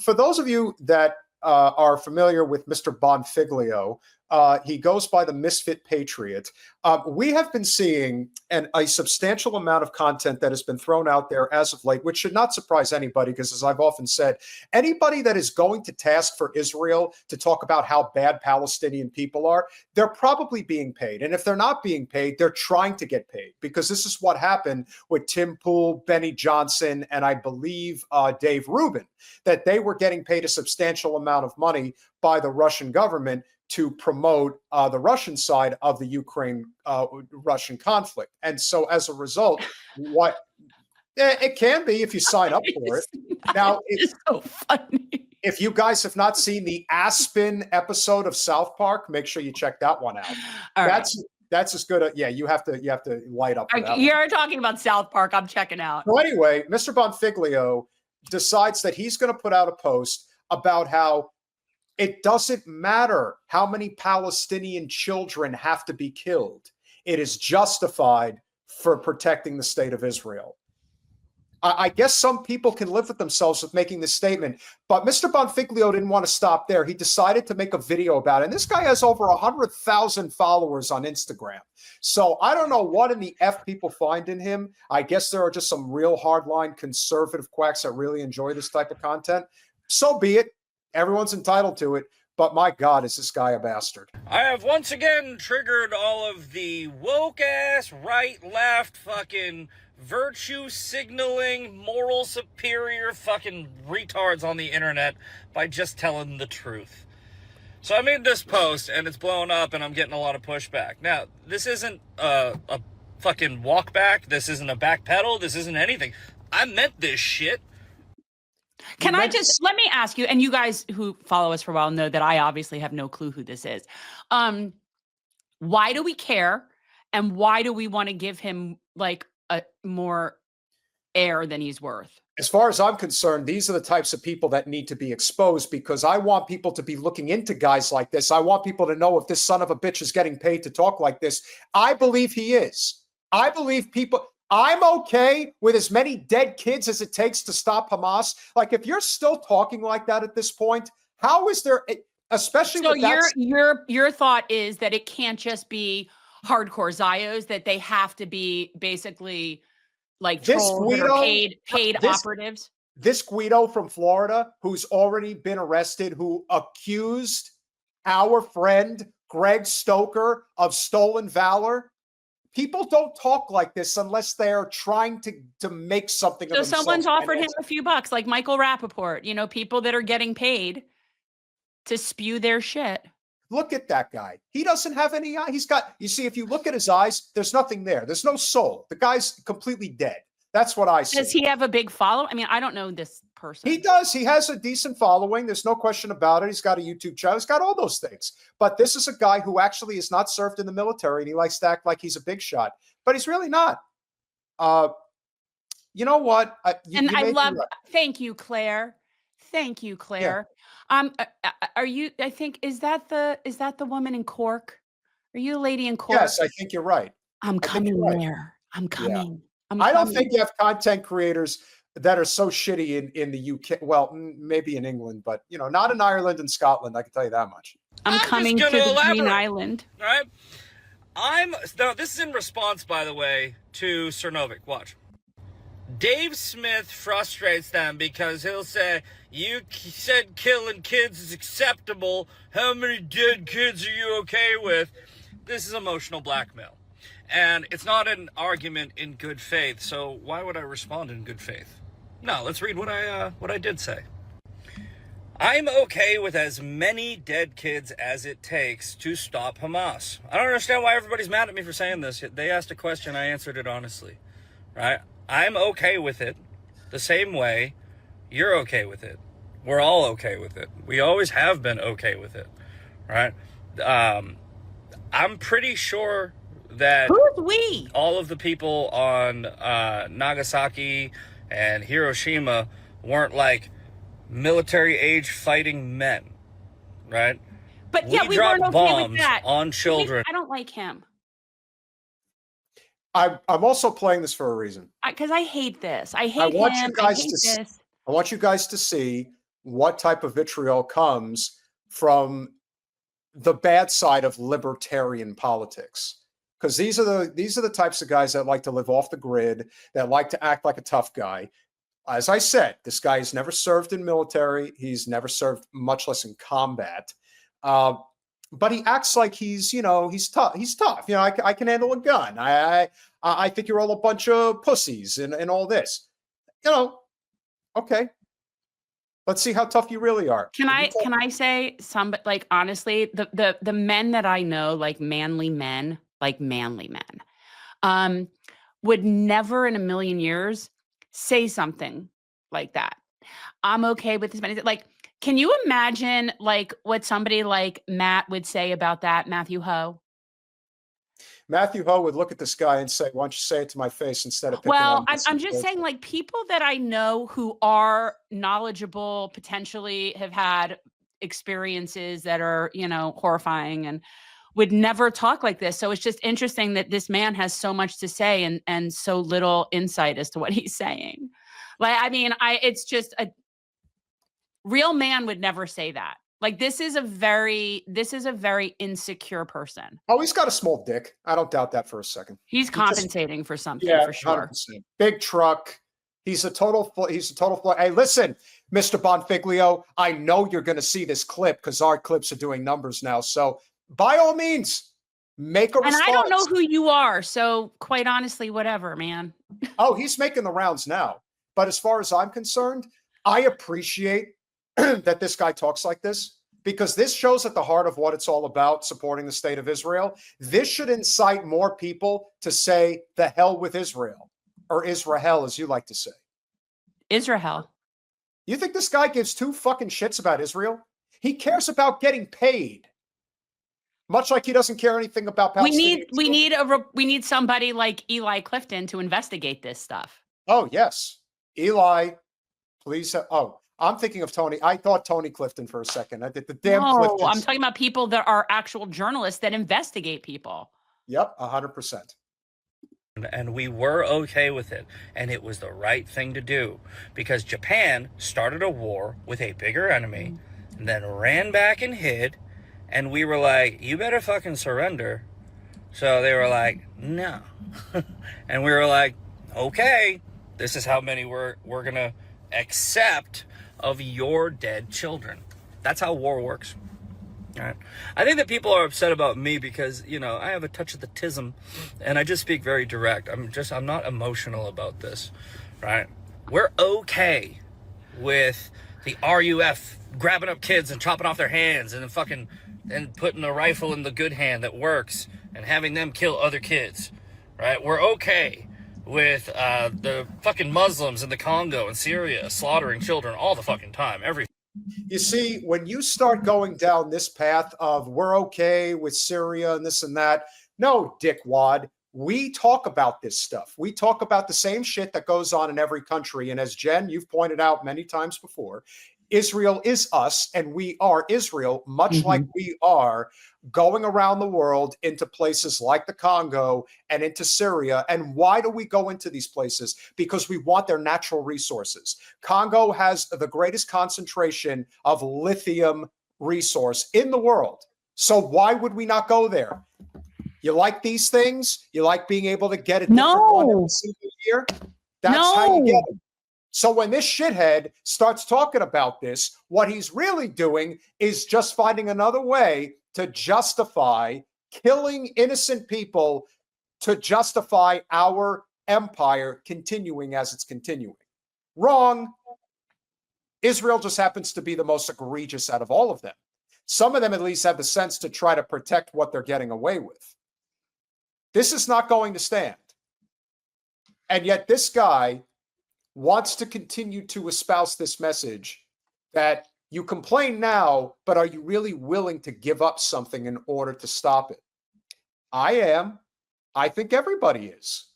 for those of you that are familiar with Mr. Bonfiglio, he goes by the Misfit Patriot. We have been seeing a substantial amount of content that has been thrown out there as of late, which should not surprise anybody, because as I've often said, anybody that is going to task for Israel to talk about how bad Palestinian people are, they're probably being paid. And if they're not being paid, they're trying to get paid, because this is what happened with Tim Pool, Benny Johnson, and I believe Dave Rubin, that they were getting paid a substantial amount of money by the Russian government to promote the Russian side of the Ukraine-Russian conflict. And so as a result, it can be if you sign up for it. Now, it's so funny. If you guys have not seen the Aspen episode of South Park, make sure you check that one out. That's as good. Yeah, you have to light up. You're talking about South Park. I'm checking out. So anyway, Mr. Bonfiglio decides that he's going to put out a post about how it doesn't matter how many Palestinian children have to be killed. It is justified for protecting the state of Israel. I guess some people can live with themselves with making this statement, but Mr. Bonfiglio didn't want to stop there. He decided to make a video about it. And this guy has over 100,000 followers on Instagram. So I don't know what in the F people find in him. I guess there are just some real hardline conservative quacks that really enjoy this type of content. So be it. Everyone's entitled to it, but my God, is this guy a bastard? I have once again triggered all of the woke-ass, right-left fucking virtue signaling, moral superior fucking retards on the internet by just telling the truth. So I made this post, and it's blowing up, and I'm getting a lot of pushback. Now, this isn't a fucking walk back. This isn't a back pedal. This isn't anything. I meant this shit. Can I just, let me ask you, and you guys who follow us for a while know that I obviously have no clue who this is. Why do we care? And why do we want to give him like a more air than he's worth? As far as I'm concerned, these are the types of people that need to be exposed, because I want people to be looking into guys like this. I want people to know if this son of a bitch is getting paid to talk like this. I believe he is. I believe people... I'm okay with as many dead kids as it takes to stop Hamas. Like, if you're still talking like that at this point, how is there, especially so with your thought is that it can't just be hardcore Zios, that they have to be basically like trolls that are paid operatives? This Guido from Florida, who's already been arrested, who accused our friend Greg Stoker of stolen valor. People don't talk like this unless they're trying to make something of themselves. So someone's offered him a few bucks, like Michael Rappaport, you know, people that are getting paid to spew their shit. Look at that guy. He doesn't have any eye. He's got, you see, if you look at his eyes, there's nothing there. There's no soul. The guy's completely dead. That's what I see. Does he have a big follow? I mean, I don't know this person. He does. He has a decent following. There's no question about it. He's got a YouTube channel. He's got all those things. But this is a guy who actually is not served in the military, and he likes to act like he's a big shot. But he's really not. You know what? I love. Thank you, Claire. Thank you, Claire. Yeah. Are you? I think is that the woman in Cork? Are you the lady in Cork? Yes, I think you're right. I'm coming there. I'm coming. Yeah. I don't think you have content creators that are so shitty in the UK. Well, maybe in England, but you know, not in Ireland and Scotland. I can tell you that much. I'm coming to the Green Island. All right. Now, this is in response, by the way, to Cernovic. Watch. Dave Smith frustrates them because he'll say, "You said killing kids is acceptable. How many dead kids are you okay with?" This is emotional blackmail. And it's not an argument in good faith, so why would I respond in good faith? No, let's read what I did say. I'm okay with as many dead kids as it takes to stop Hamas. I don't understand why everybody's mad at me for saying this. They asked a question, I answered it honestly, right? I'm okay with it the same way you're okay with it. We're all okay with it. We always have been okay with it, right? I'm pretty sure that who's we? All of the people on Nagasaki and Hiroshima weren't like military age fighting men, right? But yeah, we weren't okay with that. On children. I don't like him. I'm also playing this for a reason. Because I hate this. I hate him. I hate this. I want you guys to see what type of vitriol comes from the bad side of libertarian politics. Because these are the types of guys that like to live off the grid, that like to act like a tough guy. As I said, this guy has never served in military. He's never served, much less in combat. But he acts like he's tough. He's tough. I can handle a gun. I think you're all a bunch of pussies and all this. Okay. Let's see how tough you really are. Can I say somebody, like, honestly, the men that I know, like manly men, would never in a million years say something like that. I'm okay with this man. Like, can you imagine like what somebody like Matt would say about that, Matthew Ho? Matthew Ho would look at this guy and say, "Why don't you say it to my face instead of picking Well, on me?" I'm just saying, like, people that I know who are knowledgeable, potentially have had experiences that are, horrifying, and would never talk like this. So it's just interesting that this man has so much to say and so little insight as to what he's saying. Like, I mean, it's just a real man would never say that. Like, this is a very insecure person. Oh, he's got a small dick. I don't doubt that for a second. He's compensating for something, Yeah, for sure. 100%. Big truck. He's a total. Hey, listen, Mr. Bonfiglio, I know you're going to see this clip because our clips are doing numbers now. So by all means, make a response. And I don't know who you are, so quite honestly, whatever, man. Oh, he's making the rounds now. But as far as I'm concerned, I appreciate that this guy talks like this, because this shows at the heart of what it's all about, supporting the state of Israel. This should incite more people to say the hell with Israel, or Israel, as you like to say. Israel. You think this guy gives two fucking shits about Israel? He cares about getting paid, much like he doesn't care anything about Palestinian. We need somebody like Eli Clifton to investigate this stuff. Oh yes, Eli, please. I'm thinking of Tony. I thought Tony Clifton for a second. I did the damn Clifton. I'm talking about people that are actual journalists that investigate people. Yep, 100%. And we were okay with it. And it was the right thing to do. Because Japan started a war with a bigger enemy, and then ran back and hid. And we were like, you better fucking surrender. So they were like, no. And we were like, okay, this is how many we're going to accept of your dead children. That's how war works. All right. I think that people are upset about me because, I have a touch of the tism and I just speak very direct. I'm not emotional about this, right? We're okay with the RUF grabbing up kids and chopping off their hands and putting a rifle in the good hand that works and having them kill other kids, right? We're okay with the fucking Muslims in the Congo and Syria slaughtering children all the fucking time, You see, when you start going down this path of we're okay with Syria and this and that, no, dickwad, we talk about this stuff. We talk about the same shit that goes on in every country. And as Jen, you've pointed out many times before, Israel is us and we are Israel, much like we are going around the world into places like the Congo and into Syria. And why do we go into these places? Because we want their natural resources. Congo has the greatest concentration of lithium resource in the world. So why would we not go there? You like these things? You like being able to get a different one every single year? That's how you get it. So when this shithead starts talking about this, what he's really doing is just finding another way to justify killing innocent people, to justify our empire continuing as it's continuing. Wrong. Israel just happens to be the most egregious out of all of them. Some of them at least have the sense to try to protect what they're getting away with. This is not going to stand. And yet this guy wants to continue to espouse this message that you complain now, but are you really willing to give up something in order to stop it? I am. I think everybody is.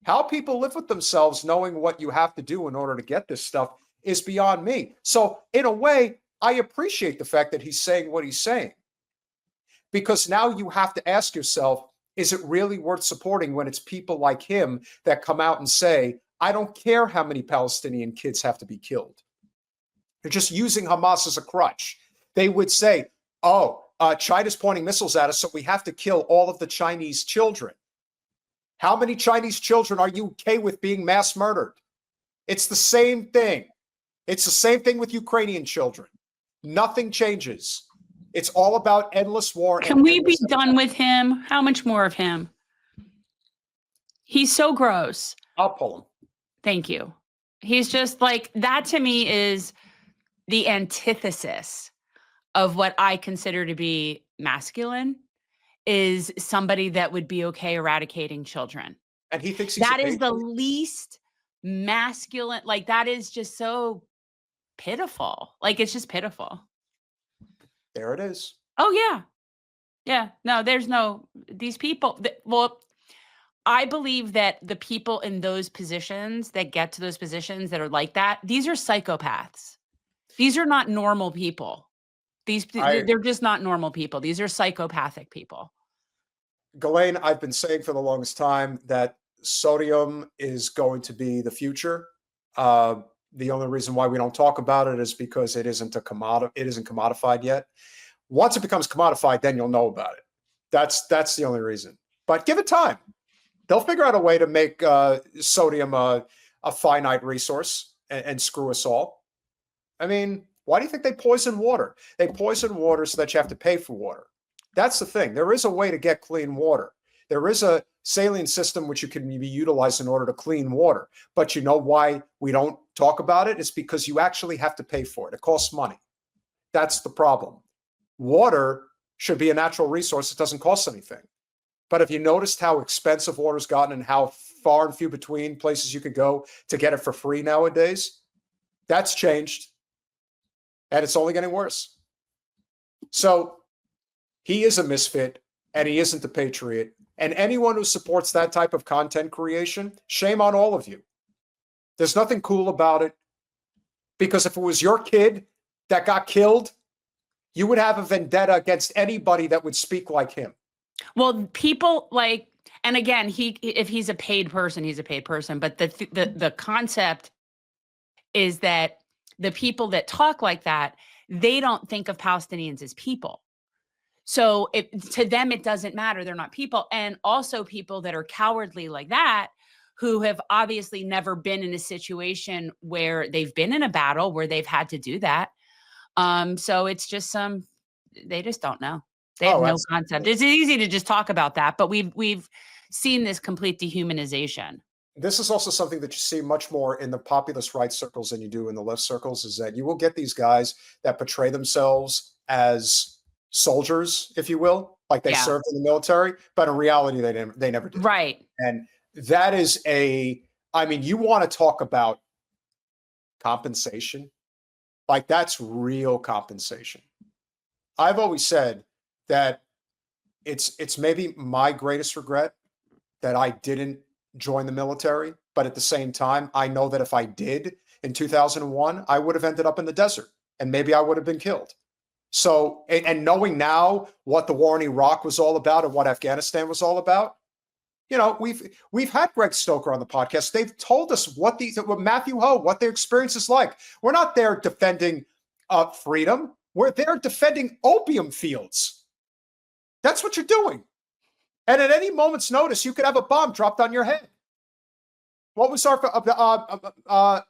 How people live with themselves knowing what you have to do in order to get this stuff is beyond me. So in a way, I appreciate the fact that he's saying what he's saying. Because now you have to ask yourself, is it really worth supporting when it's people like him that come out and say, I don't care how many Palestinian kids have to be killed. They're just using Hamas as a crutch. They would say, oh, China's pointing missiles at us, so we have to kill all of the Chinese children. How many Chinese children are you okay with being mass murdered? It's the same thing. It's the same thing with Ukrainian children. Nothing changes. It's all about endless war. Can we be done with him? How much more of him? He's so gross. I'll pull him. Thank you. He's just like, that to me is the antithesis of what I consider to be masculine, is somebody that would be okay eradicating children. And he thinks he's that is the least masculine. Like, that is just so pitiful. Like, it's just pitiful. There it is. Oh, yeah. Yeah. No, there's no, these people. Well, I believe that the people in those positions that get to those positions that are like that, these are psychopaths. These are not normal people. They're just not normal people. These are psychopathic people. Ghislaine, I've been saying for the longest time that sodium is going to be the future. The only reason why we don't talk about it is because it isn't commodified yet. Once it becomes commodified, then you'll know about it. That's the only reason. But give it time. They'll figure out a way to make sodium a finite resource and screw us all. I mean, why do you think they poison water? They poison water so that you have to pay for water. That's the thing. There is a way to get clean water. There is a saline system which you can be utilized in order to clean water. But you know why we don't talk about it? It's because you actually have to pay for it. It costs money. That's the problem. Water should be a natural resource. It doesn't cost anything. But have you noticed how expensive water's gotten and how far and few between places you could go to get it for free nowadays? That's changed. And it's only getting worse. So he is a misfit and he isn't a patriot. And anyone who supports that type of content creation, shame on all of you. There's nothing cool about it. Because if it was your kid that got killed, you would have a vendetta against anybody that would speak like him. Well, people like, and again, if he's a paid person, he's a paid person. But the concept is that the people that talk like that, they don't think of Palestinians as people. So to them, it doesn't matter. They're not people. And also people that are cowardly like that, who have obviously never been in a situation where they've been in a battle where they've had to do that. So it's just they just don't know. They have no concept. It's easy to just talk about that, but we've seen this complete dehumanization. This is also something that you see much more in the populist right circles than you do in the left circles, is that you will get these guys that portray themselves as soldiers, if you will, like they served in the military, but in reality, they never did. Right. And that is I mean, you want to talk about compensation? Like, that's real compensation. I've always said that it's maybe my greatest regret that I didn't join the military, but at the same time, I know that if I did in 2001, I would have ended up in the desert and maybe I would have been killed. So, and knowing now what the war in Iraq was all about and what Afghanistan was all about, you know, we've had Greg Stoker on the podcast. They've told us what Matthew Ho, what their experience is like. We're not there defending freedom. We're there defending opium fields. That's what you're doing. And at any moment's notice, you could have a bomb dropped on your head. What was our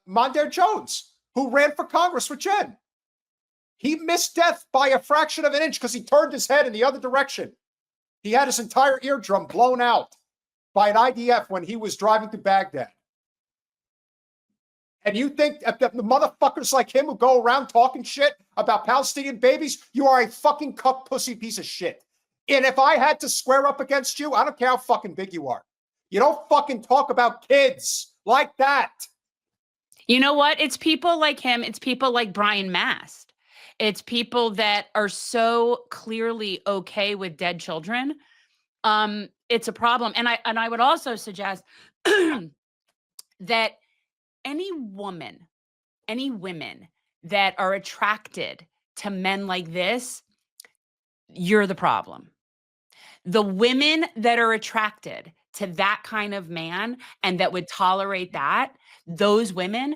Mondaire Jones, who ran for Congress with Jen? He missed death by a fraction of an inch because he turned his head in the other direction. He had his entire eardrum blown out by an IDF when he was driving to Baghdad. And you think that the motherfuckers like him who go around talking shit about Palestinian babies, you are a fucking cuck pussy piece of shit. And if I had to square up against you, I don't care how fucking big you are. You don't fucking talk about kids like that. You know what? It's people like him. It's people like Brian Mast. It's people that are so clearly okay with dead children. It's a problem. And I would also suggest that any women that are attracted to men like this, you're the problem. The women that are attracted to that kind of man and that would tolerate that, those women,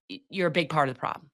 you're a big part of the problem.